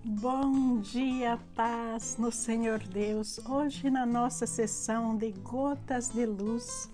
Bom dia, paz no Senhor Deus. Hoje na nossa sessão de Gotas de Luz,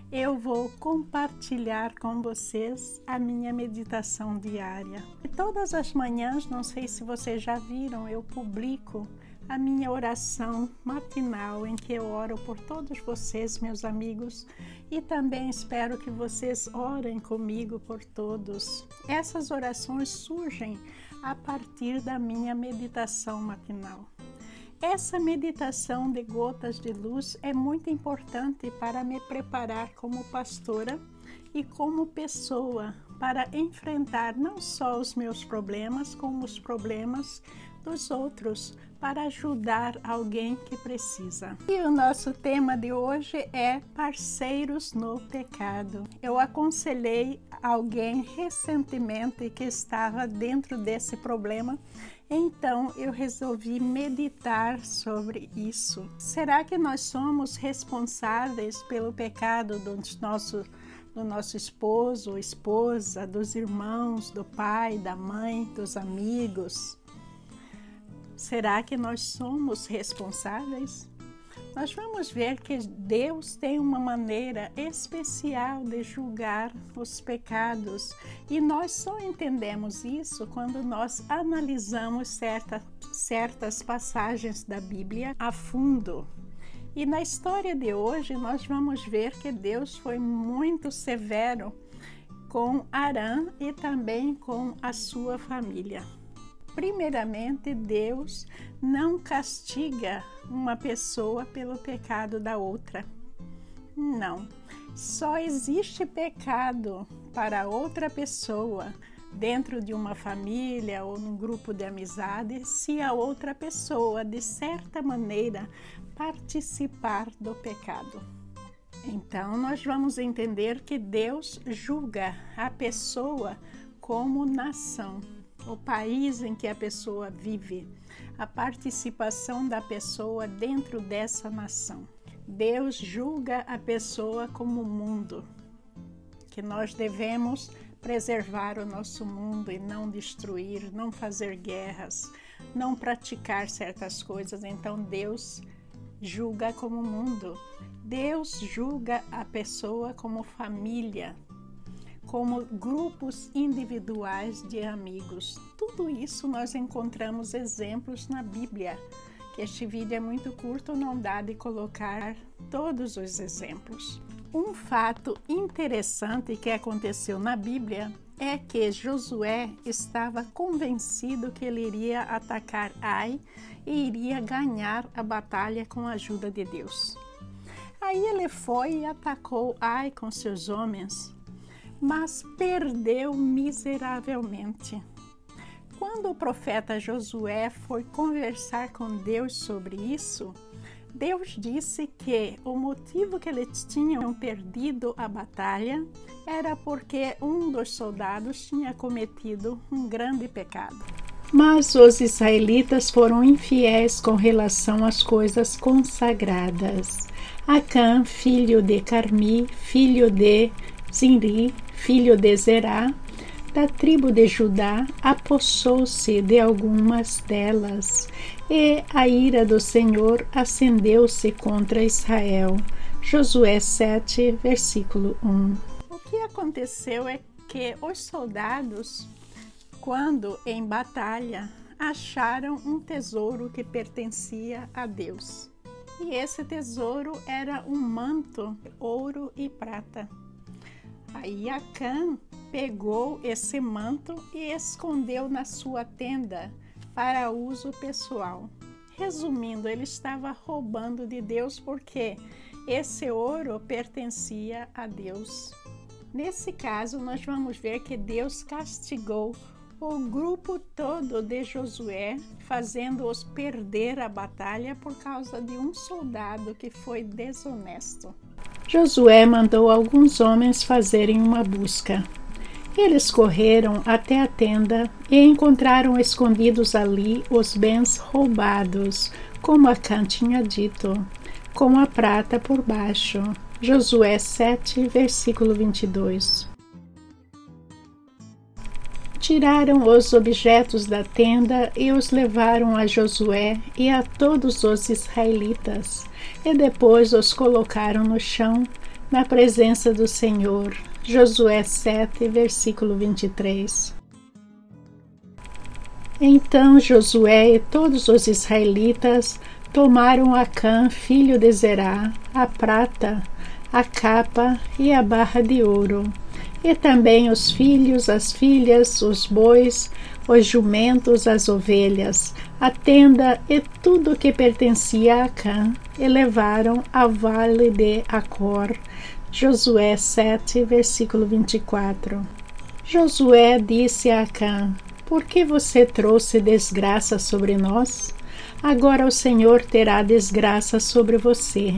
eu vou compartilhar com vocês a minha meditação diária. E todas as manhãs, não sei se vocês já viram, eu publico a minha oração matinal em que eu oro por todos vocês, meus amigos, e também espero que vocês orem comigo por todos. Essas orações surgem a partir da minha meditação matinal. Essa meditação de gotas de luz é muito importante para me preparar como pastora e como pessoa para enfrentar não só os meus problemas, como os problemas dos outros, para ajudar alguém que precisa. E o nosso tema de hoje é parceiros no pecado. Eu aconselhei alguém recentemente que estava dentro desse problema, então eu resolvi meditar sobre isso. Será que nós somos responsáveis pelo pecado do nosso esposo ou esposa, dos irmãos, do pai, da mãe, dos amigos? Será que nós somos responsáveis? Nós vamos ver que Deus tem uma maneira especial de julgar os pecados e nós só entendemos isso quando nós analisamos certas passagens da Bíblia a fundo. E na história de hoje nós vamos ver que Deus foi muito severo com Arã e também com a sua família. Primeiramente, Deus não castiga uma pessoa pelo pecado da outra. Não. Só existe pecado para outra pessoa dentro de uma família ou num grupo de amizade se a outra pessoa, de certa maneira, participar do pecado. Então, nós vamos entender que Deus julga a pessoa como nação. O país em que a pessoa vive, a participação da pessoa dentro dessa nação. Deus julga a pessoa como mundo, que nós devemos preservar o nosso mundo e não destruir, não fazer guerras, não praticar certas coisas. Então Deus julga como mundo. Deus julga a pessoa como família, como grupos individuais de amigos. Tudo isso nós encontramos exemplos na Bíblia, que este vídeo é muito curto, não dá de colocar todos os exemplos. Um fato interessante que aconteceu na Bíblia é que Josué estava convencido que ele iria atacar Ai e iria ganhar a batalha com a ajuda de Deus. Aí ele foi e atacou Ai com seus homens, mas perdeu miseravelmente. Quando o profeta Josué foi conversar com Deus sobre isso, Deus disse que o motivo que eles tinham perdido a batalha era porque um dos soldados tinha cometido um grande pecado. Mas os israelitas foram infiéis com relação às coisas consagradas. Acã, filho de Carmi, filho de Zinri, filho de Zerá, da tribo de Judá, apossou-se de algumas delas, e a ira do Senhor acendeu-se contra Israel. Josué 7, versículo 1. O que aconteceu é que os soldados, quando em batalha, acharam um tesouro que pertencia a Deus. E esse tesouro era um manto, ouro e prata. Aí Acã pegou esse manto e escondeu na sua tenda para uso pessoal. Resumindo, ele estava roubando de Deus porque esse ouro pertencia a Deus. Nesse caso, nós vamos ver que Deus castigou o grupo todo de Josué, fazendo-os perder a batalha por causa de um soldado que foi desonesto. Josué mandou alguns homens fazerem uma busca. Eles correram até a tenda e encontraram escondidos ali os bens roubados, como Acã tinha dito, com a prata por baixo. Josué 7, versículo 22. Tiraram os objetos da tenda e os levaram a Josué e a todos os israelitas, e depois os colocaram no chão, na presença do Senhor. Josué 7, versículo 23. Então Josué e todos os israelitas tomaram Acã, filho de Zerá, a prata, a capa e a barra de ouro, e também os filhos, as filhas, os bois, os jumentos, as ovelhas, a tenda e tudo que pertencia a Acã, e levaram ao vale de Acor. Josué 7, versículo 24. Josué disse a Acã: Por que você trouxe desgraça sobre nós? Agora o Senhor terá desgraça sobre você.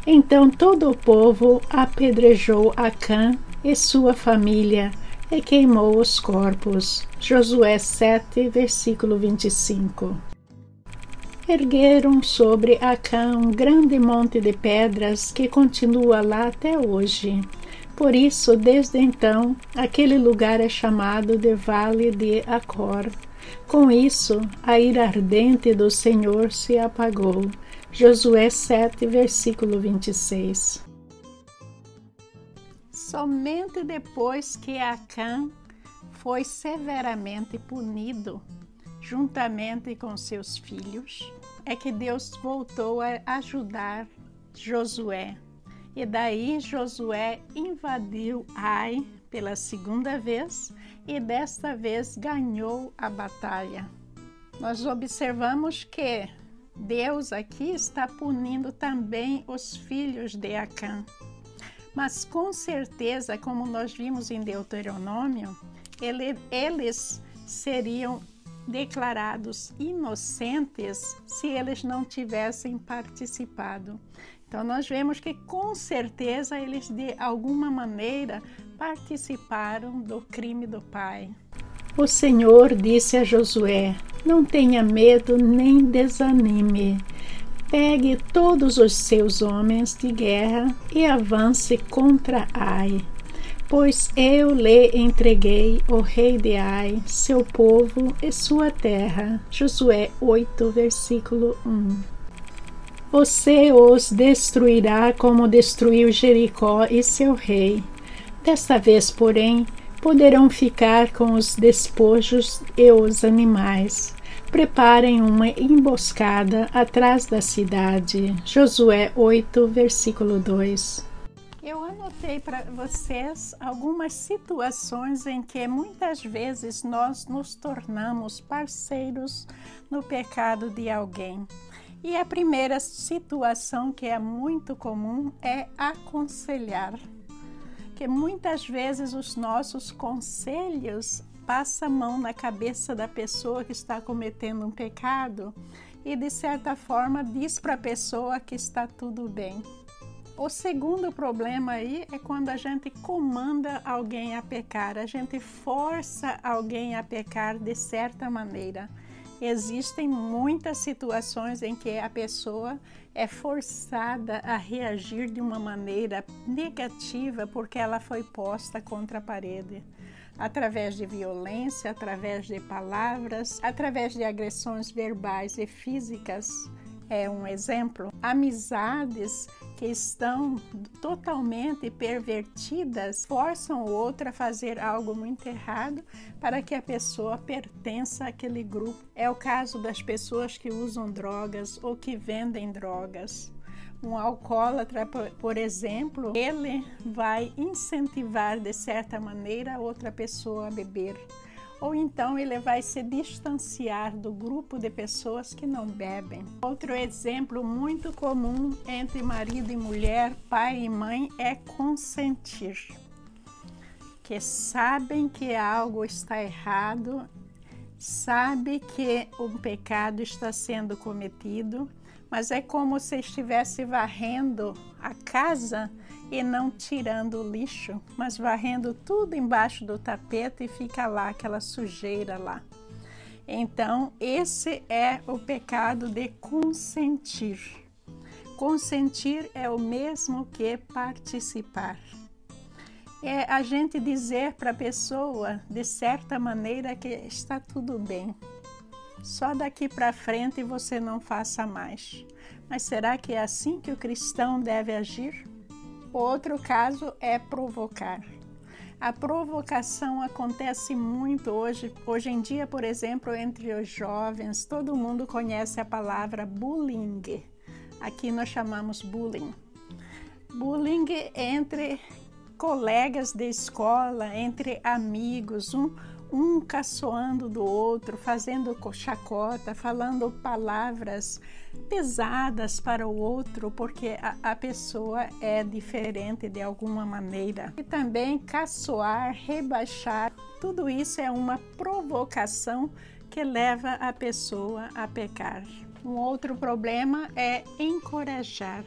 Então todo o povo apedrejou Acã e sua família e queimou os corpos. Josué 7, versículo 25. Ergueram sobre Acã um grande monte de pedras que continua lá até hoje. Por isso, desde então, aquele lugar é chamado de Vale de Acor. Com isso, a ira ardente do Senhor se apagou. Josué 7, versículo 26. Somente depois que Acã foi severamente punido, juntamente com seus filhos, é que Deus voltou a ajudar Josué. E daí Josué invadiu Ai pela segunda vez e desta vez ganhou a batalha. Nós observamos que Deus aqui está punindo também os filhos de Acã. Mas com certeza, como nós vimos em Deuteronômio, eles seriam declarados inocentes se eles não tivessem participado. Então nós vemos que com certeza eles de alguma maneira participaram do crime do pai. O Senhor disse a Josué: Não tenha medo nem desanime. Pegue todos os seus homens de guerra e avance contra Ai, pois eu lhe entreguei o rei de Ai, seu povo e sua terra. Josué 8, versículo 1. Você os destruirá como destruiu Jericó e seu rei. Desta vez, porém, poderão ficar com os despojos e os animais. Preparem uma emboscada atrás da cidade. Josué 8, versículo 2. Eu anotei para vocês algumas situações em que muitas vezes nós nos tornamos parceiros no pecado de alguém. E a primeira situação que é muito comum é aconselhar. Que muitas vezes os nossos conselhos passam a mão na cabeça da pessoa que está cometendo um pecado e, de certa forma, diz para a pessoa que está tudo bem. O segundo problema aí é quando a gente comanda alguém a pecar, a gente força alguém a pecar de certa maneira. Existem muitas situações em que a pessoa é forçada a reagir de uma maneira negativa porque ela foi posta contra a parede. Através de violência, através de palavras, através de agressões verbais e físicas. É um exemplo. Amizades que estão totalmente pervertidas forçam o outro a fazer algo muito errado para que a pessoa pertença àquele grupo. É o caso das pessoas que usam drogas ou que vendem drogas. Um alcoólatra, por exemplo, ele vai incentivar de certa maneira outra pessoa a beber. Ou então ele vai se distanciar do grupo de pessoas que não bebem. Outro exemplo muito comum entre marido e mulher, pai e mãe, é consentir. Que sabem que algo está errado, sabe que um pecado está sendo cometido, mas é como se estivesse varrendo a casa e não tirando o lixo, mas varrendo tudo embaixo do tapete e fica lá aquela sujeira lá. Então, esse é o pecado de consentir. Consentir é o mesmo que participar. é a gente dizer para a pessoa, de certa maneira, que está tudo bem. Só daqui para frente você não faça mais. Mas será que é assim que o cristão deve agir? Outro caso é provocar. A provocação acontece muito hoje em dia, por exemplo, entre os jovens. Todo mundo conhece a palavra bullying. Aqui nós chamamos bullying. Bullying entre colegas de escola, entre amigos, um caçoando do outro, fazendo chacota, falando palavras pesadas para o outro, porque a pessoa é diferente de alguma maneira. E também caçoar, rebaixar, tudo isso é uma provocação que leva a pessoa a pecar. Um outro problema é encorajar.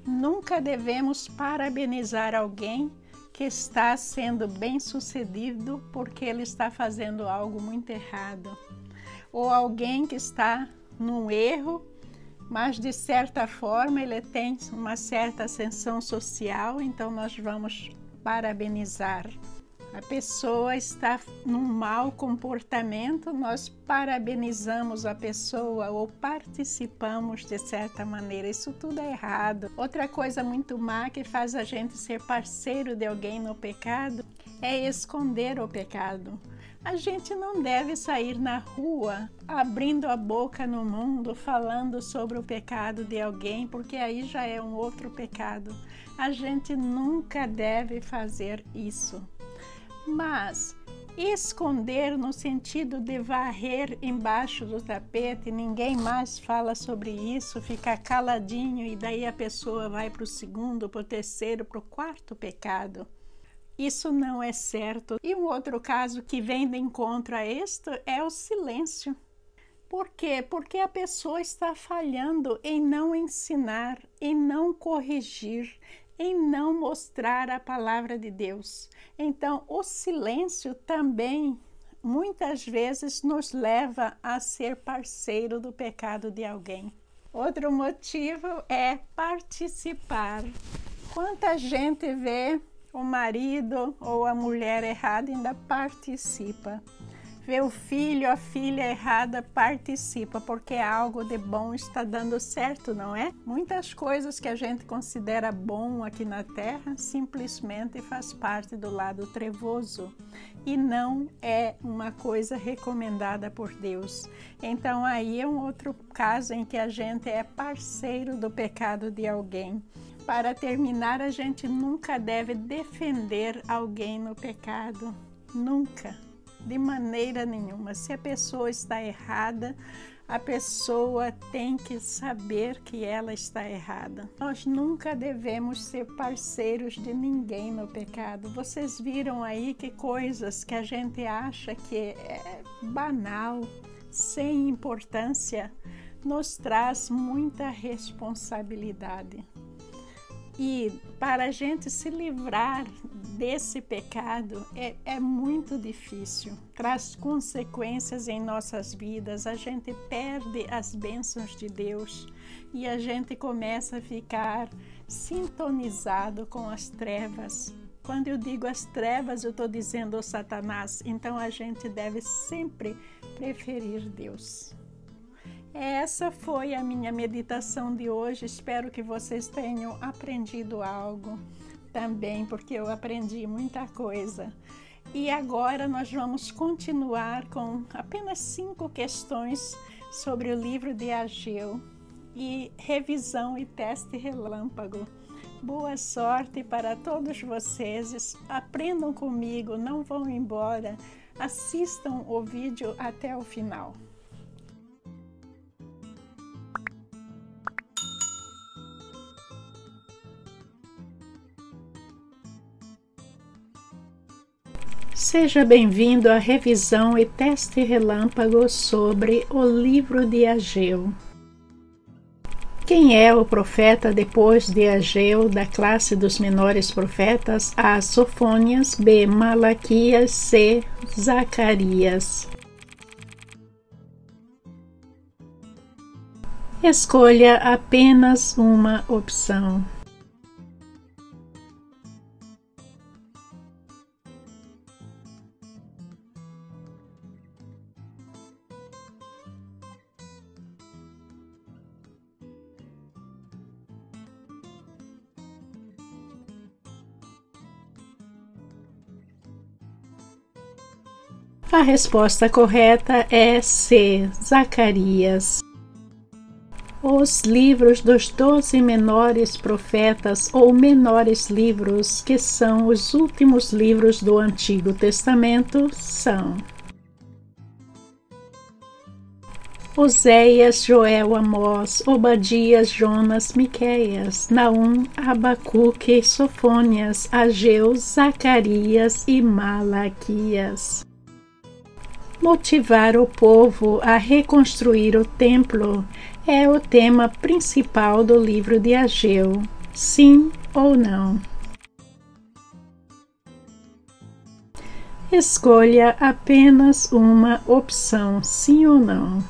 Nunca devemos parabenizar alguém que está sendo bem-sucedido porque ele está fazendo algo muito errado, ou alguém que está num erro, mas de certa forma ele tem uma certa ascensão social, então nós vamos parabenizar. A pessoa está num mau comportamento, nós parabenizamos a pessoa ou participamos de certa maneira. Isso tudo é errado. Outra coisa muito má que faz a gente ser parceiro de alguém no pecado é esconder o pecado. A gente não deve sair na rua abrindo a boca no mundo falando sobre o pecado de alguém, porque aí já é um outro pecado. A gente nunca deve fazer isso. Mas esconder no sentido de varrer embaixo do tapete, ninguém mais fala sobre isso, ficar caladinho e daí a pessoa vai para o segundo, para o terceiro, para o quarto pecado. Isso não é certo. E um outro caso que vem de encontro a isto é o silêncio. Por quê? Porque a pessoa está falhando em não ensinar, em não corrigir, em não mostrar a palavra de Deus. Então, o silêncio também, muitas vezes, nos leva a ser parceiro do pecado de alguém. Outro motivo é participar. Quanta gente vê o marido ou a mulher errada e ainda participa. Vê o filho, a filha errada, participa, porque algo de bom está dando certo, não é? Muitas coisas que a gente considera bom aqui na Terra simplesmente faz parte do lado trevoso e não é uma coisa recomendada por Deus. Então aí é um outro caso em que a gente é parceiro do pecado de alguém. Para terminar, a gente nunca deve defender alguém no pecado, nunca. De maneira nenhuma. Se a pessoa está errada, a pessoa tem que saber que ela está errada. Nós nunca devemos ser parceiros de ninguém no pecado. Vocês viram aí que coisas que a gente acha que é banal, sem importância, nos traz muita responsabilidade. E para a gente se livrar desse pecado é muito difícil, traz consequências em nossas vidas, a gente perde as bênçãos de Deus e a gente começa a ficar sintonizado com as trevas. Quando eu digo as trevas, eu estou dizendo o Satanás, então a gente deve sempre preferir Deus. Essa foi a minha meditação de hoje. Espero que vocês tenham aprendido algo também, porque eu aprendi muita coisa. E agora nós vamos continuar com apenas 5 questões sobre o livro de Ageu e revisão e teste relâmpago. Boa sorte para todos vocês. Aprendam comigo, não vão embora. Assistam o vídeo até o final. Seja bem-vindo à revisão e teste relâmpago sobre o livro de Ageu. Quem é o profeta depois de Ageu, da classe dos menores profetas? A. Sofônias, B. Malaquias, C. Zacarias. Escolha apenas uma opção. A resposta correta é C. Zacarias. Os livros dos 12 menores profetas ou menores livros, que são os últimos livros do Antigo Testamento, são Oséias, Joel, Amós, Obadias, Jonas, Miqueias, Naum, Abacuque, Sofônias, Ageu, Zacarias e Malaquias. Motivar o povo a reconstruir o templo é o tema principal do livro de Ageu. Sim ou não? Escolha apenas uma opção, sim ou não.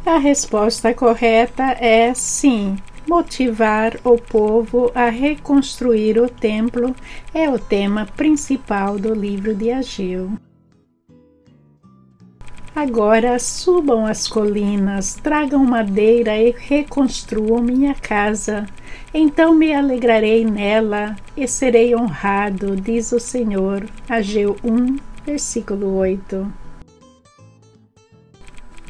A resposta correta é sim. Motivar o povo a reconstruir o templo é o tema principal do livro de Ageu. Agora subam as colinas, tragam madeira e reconstruam minha casa. Então me alegrarei nela e serei honrado, diz o Senhor. Ageu 1, versículo 8.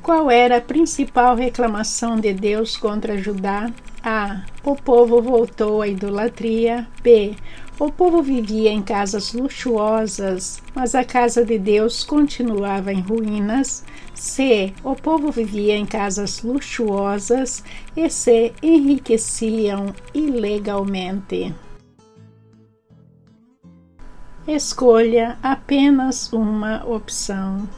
Qual era a principal reclamação de Deus contra Judá? A. O povo voltou à idolatria. B. O povo vivia em casas luxuosas, mas a casa de Deus continuava em ruínas. C. O povo vivia em casas luxuosas e se enriqueciam ilegalmente. Escolha apenas uma opção.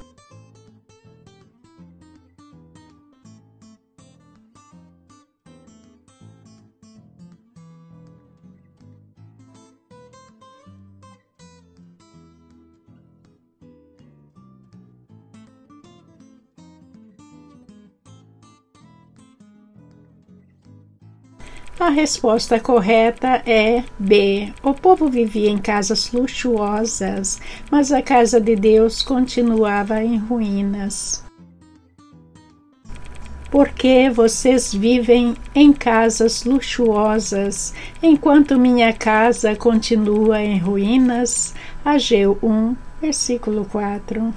A resposta correta é B. O povo vivia em casas luxuosas, mas a casa de Deus continuava em ruínas. Por que vocês vivem em casas luxuosas, enquanto minha casa continua em ruínas? Ageu 1, versículo 4.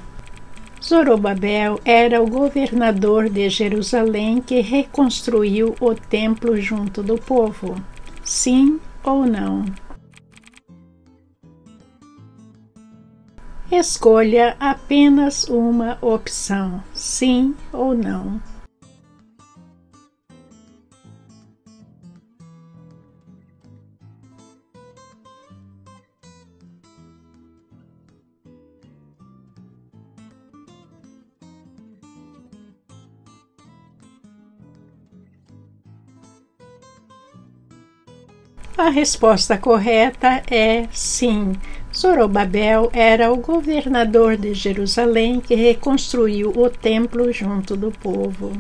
Zorobabel era o governador de Jerusalém que reconstruiu o templo junto do povo. Sim ou não? Escolha apenas uma opção, sim ou não. A resposta correta é sim. Zorobabel era o governador de Jerusalém que reconstruiu o templo junto do povo.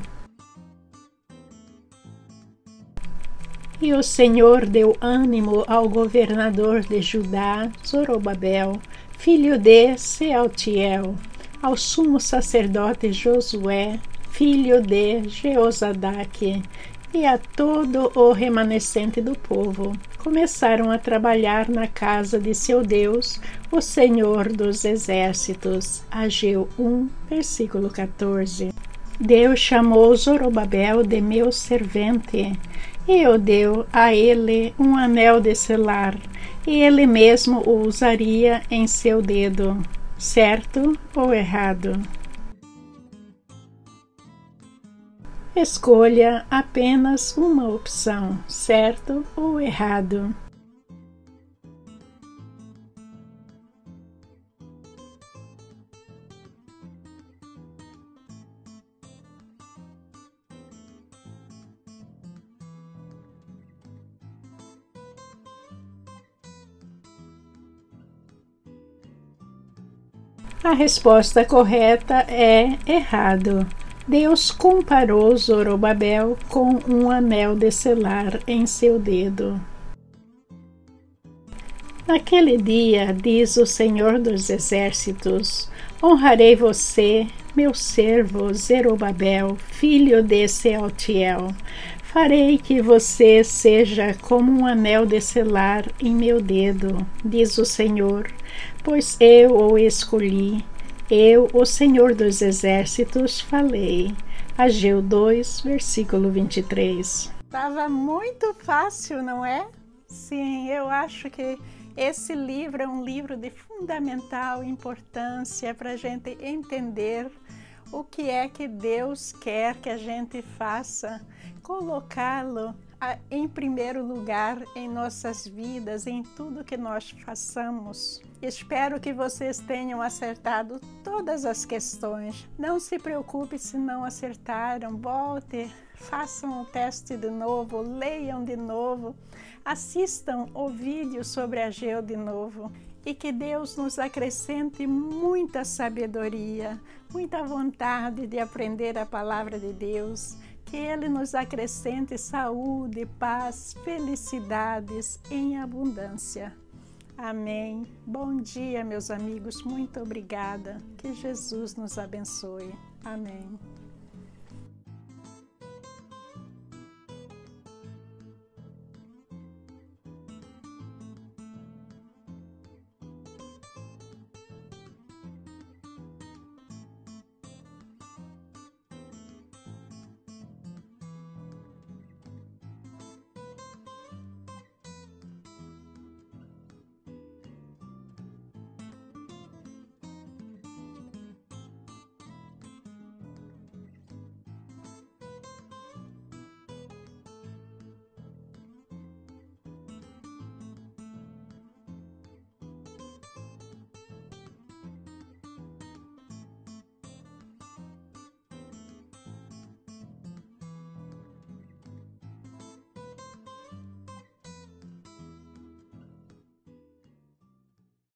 E o Senhor deu ânimo ao governador de Judá, Zorobabel, filho de Sealtiel, ao sumo sacerdote Josué, filho de Jeozadaque, e a todo o remanescente do povo. Começaram a trabalhar na casa de seu Deus, o Senhor dos Exércitos. Ageu 1, versículo 14. Deus chamou Zorobabel de meu servente, e o deu a ele um anel de selar, e ele mesmo o usaria em seu dedo. Certo ou errado? Escolha apenas uma opção, certo ou errado. A resposta correta é errado. Deus comparou Zorobabel com um anel de selar em seu dedo. Naquele dia, diz o Senhor dos Exércitos, honrarei você, meu servo Zerubabel, filho de Sealtiel. Farei que você seja como um anel de selar em meu dedo, diz o Senhor, pois eu o escolhi. Eu, o Senhor dos Exércitos, falei. Ageu 2, versículo 23. Estava muito fácil, não é? Sim, eu acho que esse livro é um livro de fundamental importância para a gente entender o que é que Deus quer que a gente faça, colocá-lo em primeiro lugar em nossas vidas, em tudo que nós façamos. Espero que vocês tenham acertado todas as questões. Não se preocupe se não acertaram, volte, façam o teste de novo, leiam de novo, assistam o vídeo sobre Ageu de novo. E que Deus nos acrescente muita sabedoria, muita vontade de aprender a palavra de Deus, que Ele nos acrescente saúde, paz, felicidades em abundância. Amém. Bom dia, meus amigos. Muito obrigada. Que Jesus nos abençoe. Amém.